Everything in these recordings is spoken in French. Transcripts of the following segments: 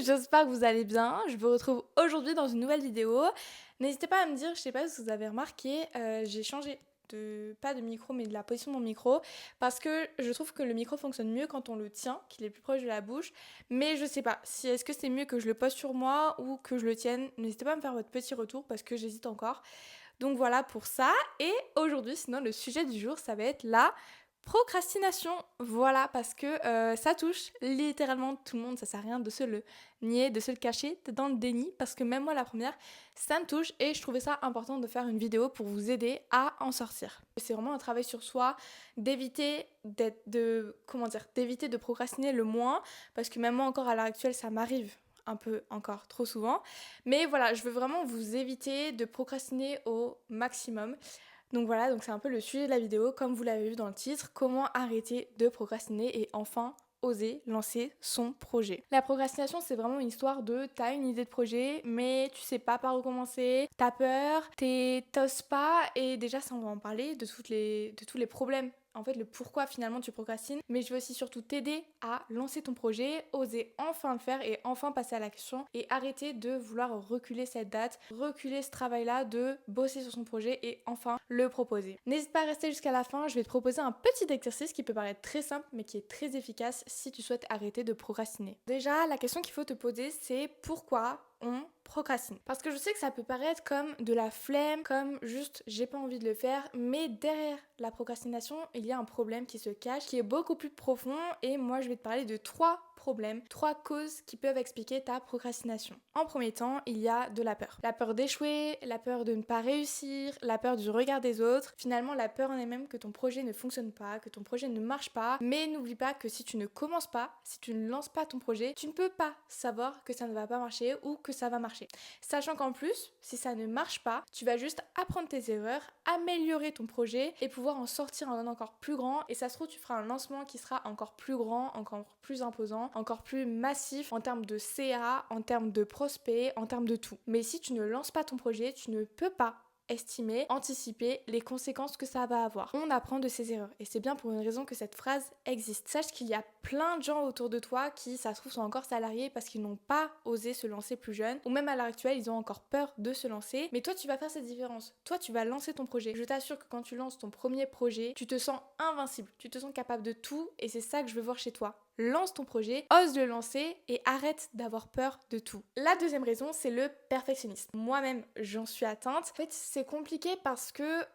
j'espère que vous allez bien. Je vous retrouve aujourd'hui dans une nouvelle vidéo. N'hésitez pas à me dire, je sais pas si vous avez remarqué, j'ai changé pas de micro mais de la position de mon micro parce que je trouve que le micro fonctionne mieux quand on le tient, qu'il est plus proche de la bouche. Mais je sais pas si est-ce que c'est mieux que je le pose sur moi ou que je le tienne. N'hésitez pas à me faire votre petit retour parce que j'hésite encore. Donc voilà pour ça. Et aujourd'hui, sinon, le sujet du jour, ça va être la procrastination. Voilà, parce que ça touche littéralement tout le monde. Ça sert à rien de se le nier, de se le cacher, d'être dans le déni. Parce que même moi, la première, ça me touche. Et je trouvais ça important de faire une vidéo pour vous aider à en sortir. C'est vraiment un travail sur soi, d'éviter d'éviter de procrastiner le moins. Parce que même moi, encore à l'heure actuelle, ça m'arrive un peu encore trop souvent. Mais voilà, je veux vraiment vous éviter de procrastiner au maximum. Donc voilà, donc c'est un peu le sujet de la vidéo, comme vous l'avez vu dans le titre, comment arrêter de procrastiner et enfin oser lancer son projet. La procrastination, c'est vraiment une histoire de t'as une idée de projet, mais tu sais pas par où commencer, t'as peur, t'oses pas, et déjà ça on va en parler de tous les problèmes. En fait, le pourquoi finalement tu procrastines, mais je veux aussi surtout t'aider à lancer ton projet, oser enfin le faire et enfin passer à l'action et arrêter de vouloir reculer cette date, reculer ce travail-là, de bosser sur son projet et enfin le proposer. N'hésite pas à rester jusqu'à la fin, je vais te proposer un petit exercice qui peut paraître très simple mais qui est très efficace si tu souhaites arrêter de procrastiner. Déjà, la question qu'il faut te poser, c'est pourquoi on procrastine. Parce que je sais que ça peut paraître comme de la flemme, comme juste j'ai pas envie de le faire, mais derrière la procrastination, il y a un problème qui se cache, qui est beaucoup plus profond, et moi je vais te parler de trois problèmes, trois causes qui peuvent expliquer ta procrastination. En premier temps, il y a de la peur. La peur d'échouer, la peur de ne pas réussir, la peur du regard des autres, finalement la peur en elle-même que ton projet ne fonctionne pas, que ton projet ne marche pas, mais n'oublie pas que si tu ne commences pas, si tu ne lances pas ton projet, tu ne peux pas savoir que ça ne va pas marcher ou que ça va marcher. Sachant qu'en plus, si ça ne marche pas, tu vas juste apprendre tes erreurs, améliorer ton projet et pouvoir en sortir un encore plus grand, et ça se trouve tu feras un lancement qui sera encore plus grand, encore plus imposant, encore plus massif en termes de CA, en termes de prospects, en termes de tout. Mais si tu ne lances pas ton projet, tu ne peux pas estimer, anticiper les conséquences que ça va avoir. On apprend de ses erreurs et c'est bien pour une raison que cette phrase existe. Sache qu'il y a plein de gens autour de toi qui, ça se trouve, sont encore salariés parce qu'ils n'ont pas osé se lancer plus jeunes, ou même à l'heure actuelle, ils ont encore peur de se lancer. Mais toi, tu vas faire cette différence. Toi, tu vas lancer ton projet. Je t'assure que quand tu lances ton premier projet, tu te sens invincible, tu te sens capable de tout, et c'est ça que je veux voir chez toi. Lance ton projet, ose le lancer et arrête d'avoir peur de tout. La deuxième raison, c'est le perfectionnisme. Moi-même, j'en suis atteinte. En fait, c'est compliqué parce que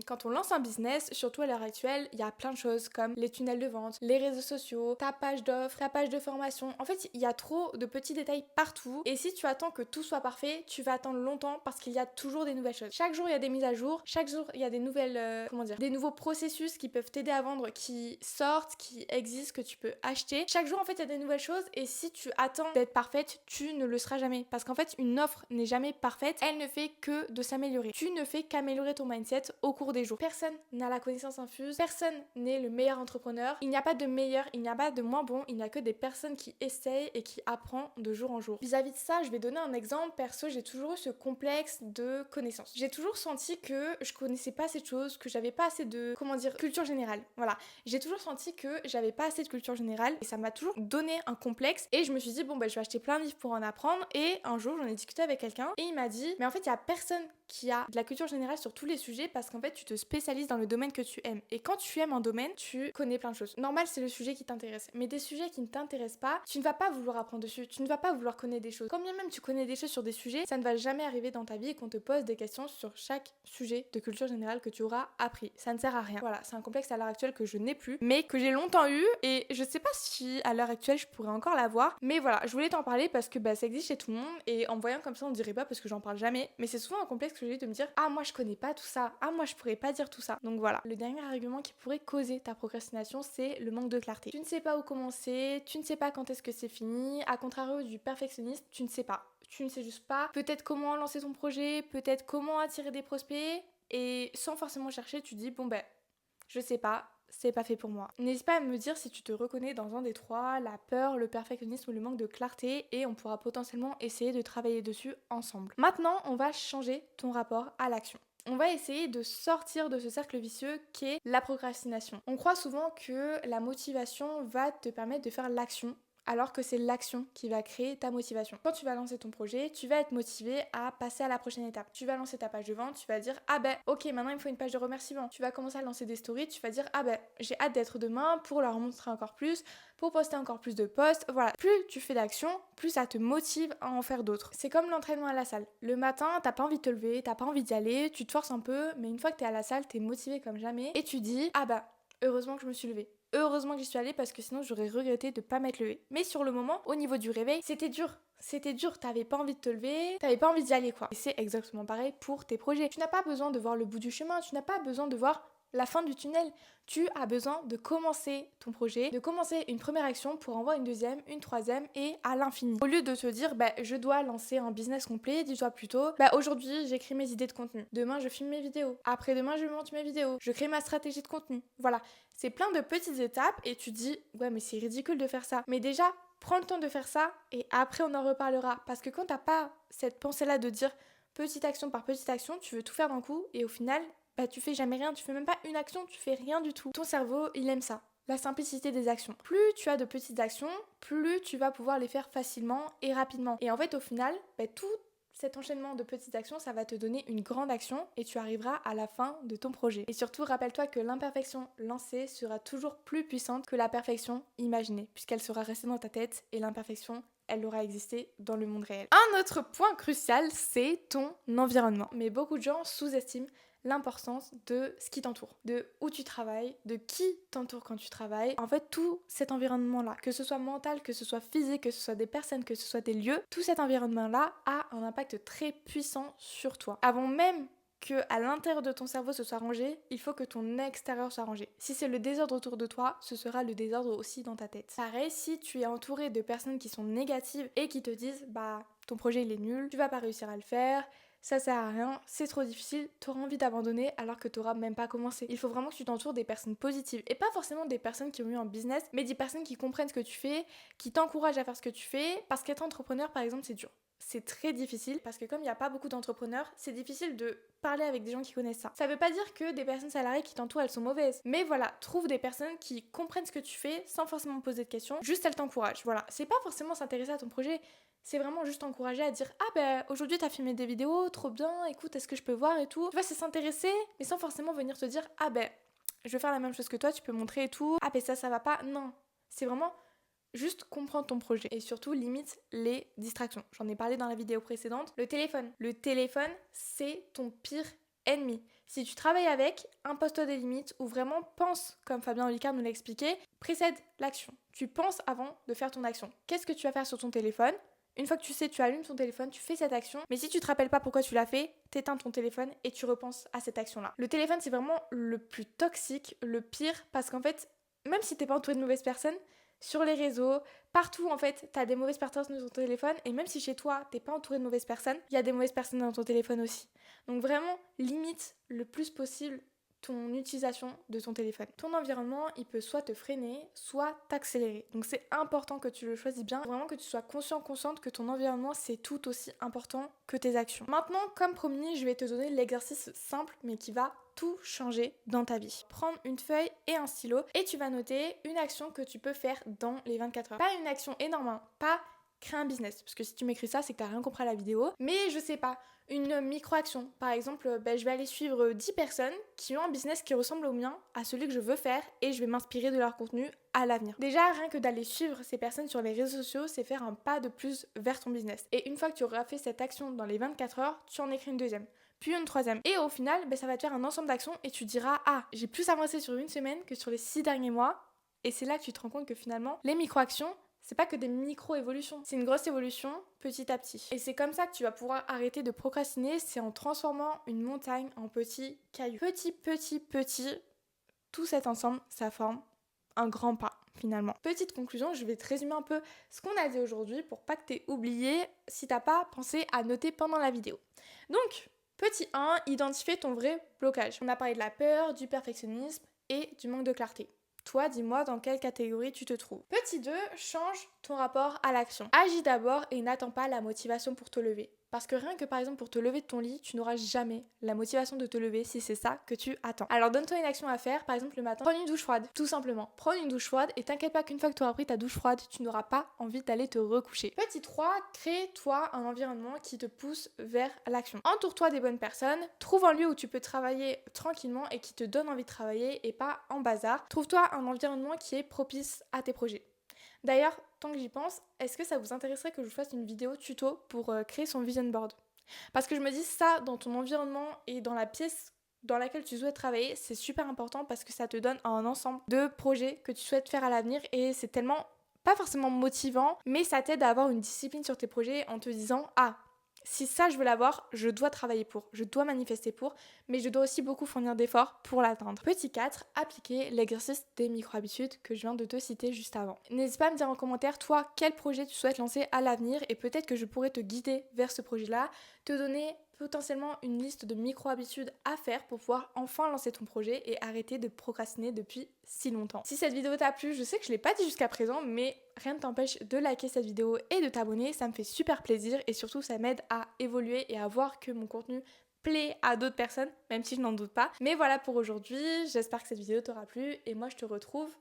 quand on lance un business, surtout à l'heure actuelle, il y a plein de choses comme les tunnels de vente, les réseaux sociaux, ta page d'offres, ta page de formation. En fait, il y a trop de petits détails partout, et si tu attends que tout soit parfait, tu vas attendre longtemps parce qu'il y a toujours des nouvelles choses. Chaque jour, il y a des mises à jour, chaque jour, il y a des nouvelles, des nouveaux processus qui peuvent t'aider à vendre, qui sortent, qui existent, que tu peux acheter. Chaque jour, en fait, il y a des nouvelles choses, et si tu attends d'être parfaite, tu ne le seras jamais. Parce qu'en fait, une offre n'est jamais parfaite, elle ne fait que de s'améliorer. Tu ne fais qu'améliorer ton mindset au cours des jours. Personne n'a la connaissance infuse, personne n'est le meilleur entrepreneur. Il n'y a pas de meilleur, il n'y a pas de moins bon, il n'y a que des personnes qui essayent et qui apprennent de jour en jour. Vis-à-vis de ça, je vais donner un exemple. Perso, j'ai toujours eu ce complexe de connaissance. J'ai toujours senti que je connaissais pas assez de choses, que j'avais pas assez de, culture générale. Voilà. J'ai toujours senti que j'avais pas assez de culture générale, et ça m'a toujours donné un complexe, et je me suis dit bon bah je vais acheter plein de livres pour en apprendre. Et un jour j'en ai discuté avec quelqu'un et il m'a dit mais en fait il y a personne qui a de la culture générale sur tous les sujets, parce qu'en fait tu te spécialises dans le domaine que tu aimes, et quand tu aimes un domaine tu connais plein de choses. Normal, c'est le sujet qui t'intéresse, mais des sujets qui ne t'intéressent pas, tu ne vas pas vouloir apprendre dessus, tu ne vas pas vouloir connaître des choses. Quand bien même tu connais des choses sur des sujets, ça ne va jamais arriver dans ta vie qu'on te pose des questions sur chaque sujet de culture générale que tu auras appris. Ça ne sert à rien. Voilà, c'est un complexe à l'heure actuelle que je n'ai plus, mais que j'ai longtemps eu, et je sais pas si à l'heure actuelle je pourrais encore l'avoir, mais voilà, je voulais t'en parler parce que ça existe chez tout le monde, et en me voyant comme ça on dirait pas parce que j'en parle jamais, mais c'est souvent un complexe que j'ai eu de me dire ah moi je connais pas tout ça, ah moi je pourrais pas dire tout ça. Donc voilà, le dernier argument qui pourrait causer ta procrastination, c'est le manque de clarté. Tu ne sais pas où commencer, tu ne sais pas quand est-ce que c'est fini, à contrario du perfectionnisme, tu ne sais pas. Tu ne sais juste pas peut-être comment lancer ton projet, peut-être comment attirer des prospects, et sans forcément chercher, tu dis bon je sais pas, c'est pas fait pour moi. N'hésite pas à me dire si tu te reconnais dans un des trois, la peur, le perfectionnisme ou le manque de clarté, et on pourra potentiellement essayer de travailler dessus ensemble. Maintenant, on va changer ton rapport à l'action. On va essayer de sortir de ce cercle vicieux qu'est la procrastination. On croit souvent que la motivation va te permettre de faire l'action, alors que c'est l'action qui va créer ta motivation. Quand tu vas lancer ton projet, tu vas être motivé à passer à la prochaine étape. Tu vas lancer ta page de vente, tu vas dire ah ben ok, maintenant il me faut une page de remerciement. Tu vas commencer à lancer des stories, tu vas dire ah ben j'ai hâte d'être demain pour leur montrer encore plus, pour poster encore plus de posts. Voilà, plus tu fais d'actions, plus ça te motive à en faire d'autres. C'est comme l'entraînement à la salle. Le matin, t'as pas envie de te lever, t'as pas envie d'y aller, tu te forces un peu, mais une fois que t'es à la salle, t'es motivé comme jamais et tu dis ah bah heureusement que je me suis levée. Heureusement que j'y suis allée parce que sinon j'aurais regretté de pas m'être levée. Mais sur le moment, au niveau du réveil, c'était dur, t'avais pas envie de te lever, t'avais pas envie d'y aller quoi. Et c'est exactement pareil pour tes projets. Tu n'as pas besoin de voir le bout du chemin, tu n'as pas besoin de voir la fin du tunnel. Tu as besoin de commencer ton projet, de commencer une première action pour en voir une deuxième, une troisième et à l'infini. Au lieu de te dire, je dois lancer un business complet, dis-toi plutôt, aujourd'hui j'écris mes idées de contenu, demain je filme mes vidéos, après-demain je monte mes vidéos, je crée ma stratégie de contenu. Voilà, c'est plein de petites étapes et tu dis, ouais mais c'est ridicule de faire ça. Mais déjà, prends le temps de faire ça et après on en reparlera. Parce que quand t'as pas cette pensée-là de dire petite action par petite action, tu veux tout faire d'un coup et au final, tu fais jamais rien, tu fais même pas une action, tu fais rien du tout. Ton cerveau, il aime ça. La simplicité des actions. Plus tu as de petites actions, plus tu vas pouvoir les faire facilement et rapidement. Et en fait, au final, tout cet enchaînement de petites actions, ça va te donner une grande action et tu arriveras à la fin de ton projet. Et surtout, rappelle-toi que l'imperfection lancée sera toujours plus puissante que la perfection imaginée, puisqu'elle sera restée dans ta tête et l'imperfection, elle aura existé dans le monde réel. Un autre point crucial, c'est ton environnement. Mais beaucoup de gens sous-estiment l'importance de ce qui t'entoure, de où tu travailles, de qui t'entoure quand tu travailles. En fait, tout cet environnement-là, que ce soit mental, que ce soit physique, que ce soit des personnes, que ce soit des lieux, tout cet environnement-là a un impact très puissant sur toi. Avant même que à l'intérieur de ton cerveau ce soit rangé, il faut que ton extérieur soit rangé. Si c'est le désordre autour de toi, ce sera le désordre aussi dans ta tête. Pareil, si tu es entouré de personnes qui sont négatives et qui te disent ton projet il est nul, tu vas pas réussir à le faire, ça sert à rien, c'est trop difficile, t'auras envie d'abandonner alors que t'auras même pas commencé. Il faut vraiment que tu t'entoures des personnes positives et pas forcément des personnes qui ont eu un business, mais des personnes qui comprennent ce que tu fais, qui t'encouragent à faire ce que tu fais, parce qu'être entrepreneur par exemple c'est dur. C'est très difficile parce que comme il n'y a pas beaucoup d'entrepreneurs, c'est difficile de parler avec des gens qui connaissent ça. Ça veut pas dire que des personnes salariées qui t'entourent elles sont mauvaises, mais voilà, trouve des personnes qui comprennent ce que tu fais sans forcément poser de questions, juste elles t'encouragent. Voilà, c'est pas forcément s'intéresser à ton projet, c'est vraiment juste t'encourager à dire aujourd'hui t'as filmé des vidéos, trop bien, écoute est-ce que je peux voir et tout. Tu vois, c'est s'intéresser mais sans forcément venir te dire je vais faire la même chose que toi, tu peux montrer et tout, ça va pas, non. C'est vraiment juste comprendre ton projet et surtout limite les distractions. J'en ai parlé dans la vidéo précédente. Le téléphone, c'est ton pire ennemi. Si tu travailles avec, impose-toi des limites ou vraiment pense, comme Fabien Olicard nous l'a expliqué, précède l'action. Tu penses avant de faire ton action. Qu'est-ce que tu vas faire sur ton téléphone ? Une fois que tu sais, tu allumes ton téléphone, tu fais cette action, mais si tu te rappelles pas pourquoi tu l'as fait, t'éteins ton téléphone et tu repenses à cette action-là. Le téléphone, c'est vraiment le plus toxique, le pire, parce qu'en fait, même si t'es pas entouré de mauvaises personnes, sur les réseaux, partout en fait, t'as des mauvaises personnes sur ton téléphone et même si chez toi, t'es pas entouré de mauvaises personnes, il y a des mauvaises personnes dans ton téléphone aussi. Donc vraiment, limite le plus possible ton utilisation de ton téléphone. Ton environnement, il peut soit te freiner, soit t'accélérer. Donc c'est important que tu le choisisses bien, vraiment que tu sois consciente que ton environnement, c'est tout aussi important que tes actions. Maintenant, comme promis, je vais te donner l'exercice simple, mais qui va tout changer dans ta vie. Prendre une feuille et un stylo et tu vas noter une action que tu peux faire dans les 24 heures. Pas une action énorme, pas créer un business, parce que si tu m'écris ça, c'est que t'as rien compris à la vidéo, mais je sais pas, une micro-action. Par exemple, je vais aller suivre 10 personnes qui ont un business qui ressemble au mien, à celui que je veux faire, et je vais m'inspirer de leur contenu à l'avenir. Déjà, rien que d'aller suivre ces personnes sur les réseaux sociaux, c'est faire un pas de plus vers ton business. Et une fois que tu auras fait cette action dans les 24 heures, tu en écris une deuxième, puis une troisième. Et au final, ça va te faire un ensemble d'actions et tu diras « j'ai plus avancé sur une semaine que sur les 6 derniers mois ». Et c'est là que tu te rends compte que finalement, les micro-actions, c'est pas que des micro-évolutions, c'est une grosse évolution petit à petit. Et c'est comme ça que tu vas pouvoir arrêter de procrastiner, c'est en transformant une montagne en petits cailloux. Petit, tout cet ensemble, ça forme un grand pas finalement. Petite conclusion, je vais te résumer un peu ce qu'on a dit aujourd'hui pour pas que t'aies oublié si t'as pas pensé à noter pendant la vidéo. Donc, petit 1, identifier ton vrai blocage. On a parlé de la peur, du perfectionnisme et du manque de clarté. Toi, dis-moi dans quelle catégorie tu te trouves. Petit 2, change ton rapport à l'action. Agis d'abord et n'attends pas la motivation pour te lever. Parce que rien que par exemple pour te lever de ton lit, tu n'auras jamais la motivation de te lever si c'est ça que tu attends. Alors donne-toi une action à faire, par exemple le matin, prends une douche froide, tout simplement. Prends une douche froide et t'inquiète pas qu'une fois que tu auras pris ta douche froide, tu n'auras pas envie d'aller te recoucher. Petit 3, crée-toi un environnement qui te pousse vers l'action. Entoure-toi des bonnes personnes, trouve un lieu où tu peux travailler tranquillement et qui te donne envie de travailler et pas en bazar. Trouve-toi un environnement qui est propice à tes projets. D'ailleurs, tant que j'y pense, est-ce que ça vous intéresserait que je vous fasse une vidéo tuto pour créer son vision board? Parce que je me dis ça dans ton environnement et dans la pièce dans laquelle tu souhaites travailler, c'est super important parce que ça te donne un ensemble de projets que tu souhaites faire à l'avenir et c'est tellement pas forcément motivant, mais ça t'aide à avoir une discipline sur tes projets en te disant ah, si ça je veux l'avoir, je dois travailler pour, je dois manifester pour, mais je dois aussi beaucoup fournir d'efforts pour l'atteindre. Petit 4, appliquer l'exercice des micro-habitudes que je viens de te citer juste avant. N'hésite pas à me dire en commentaire, toi, quel projet tu souhaites lancer à l'avenir et peut-être que je pourrais te guider vers ce projet-là, te donner potentiellement une liste de micro-habitudes à faire pour pouvoir enfin lancer ton projet et arrêter de procrastiner depuis si longtemps. Si cette vidéo t'a plu, je sais que je l'ai pas dit jusqu'à présent, mais rien ne t'empêche de liker cette vidéo et de t'abonner, ça me fait super plaisir et surtout ça m'aide à évoluer et à voir que mon contenu plaît à d'autres personnes, même si je n'en doute pas. Mais voilà pour aujourd'hui, j'espère que cette vidéo t'aura plu et moi je te retrouve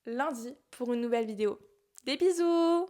lundi pour une nouvelle vidéo. Des bisous!